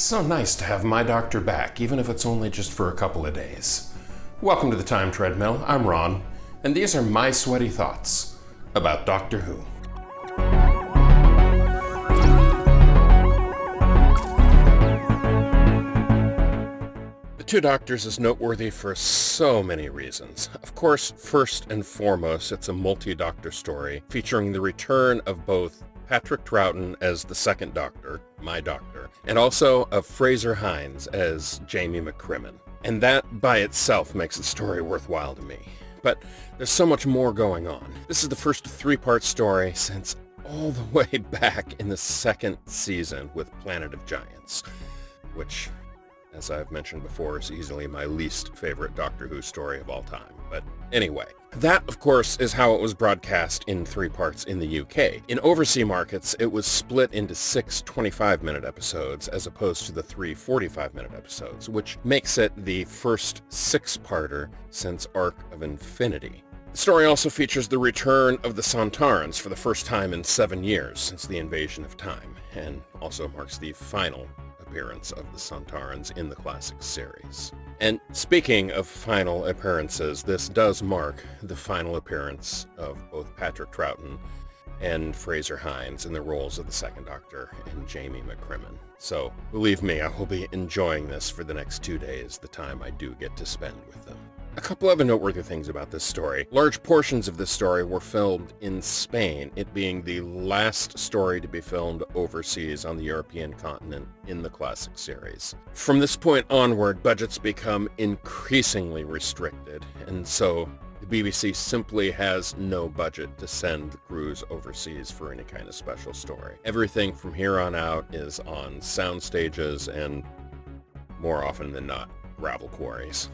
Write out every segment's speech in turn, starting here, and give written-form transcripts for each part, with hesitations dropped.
so nice to have my doctor back, even if it's only just for a couple of days. Welcome to the Time Treadmill. I'm Ron, and these are my sweaty thoughts about Doctor Who. The Two Doctors is noteworthy for so many reasons. Of course, first and foremost, it's a multi-doctor story featuring the return of both Patrick Troughton as the second Doctor, my Doctor, and also of Frazer Hines as Jamie McCrimmon. And that by itself makes the story worthwhile to me. But there's so much more going on. This is the first three-part story since all the way back in the second season with Planet of Giants, which, as I've mentioned before, is easily my least favorite Doctor Who story of all time. But anyway, that, of course, is how it was broadcast in three parts in the UK. In overseas markets, it was split into 6 25-minute episodes as opposed to the 3 45-minute episodes, which makes it the first six-parter since Arc of Infinity. The story also features the return of the Sontarans for the first time in 7 years since the Invasion of Time, and also marks the final appearance of the Sontarans in the classic series. And speaking of final appearances, this does mark the final appearance of both Patrick Troughton and Frazer Hines in the roles of the Second Doctor and Jamie McCrimmon. So, believe me, I will be enjoying this for the next 2 days, the time I do get to spend with them. A couple other noteworthy things about this story. Large portions of this story were filmed in Spain, it being the last story to be filmed overseas on the European continent in the classic series. From this point onward, budgets become increasingly restricted, and so the BBC simply has no budget to send the crews overseas for any kind of special story. Everything from here on out is on sound stages and, more often than not, gravel quarries.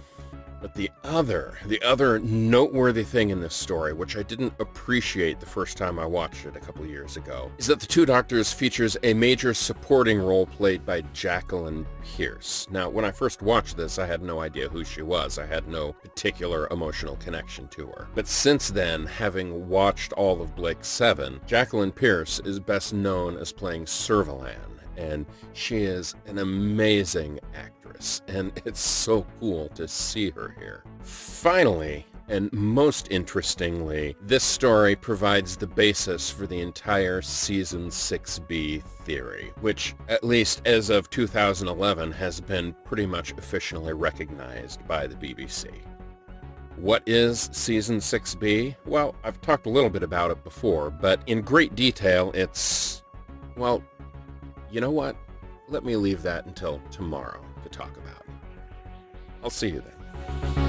But the other noteworthy thing in this story, which I didn't appreciate the first time I watched it a couple years ago, is that The Two Doctors features a major supporting role played by Jacqueline Pearce. Now, when I first watched this, I had no idea who she was. I had no particular emotional connection to her. But since then, having watched all of Blake 7, Jacqueline Pearce is best known as playing Servalan, and she is an amazing actress, and it's so cool to see her here. Finally, and most interestingly, this story provides the basis for the entire Season 6B theory, which, at least as of 2011, has been pretty much officially recognized by the BBC. What is Season 6B? Well, I've talked a little bit about it before, but in great detail, it's, well, you know what? Let me leave that until tomorrow to talk about. I'll see you then.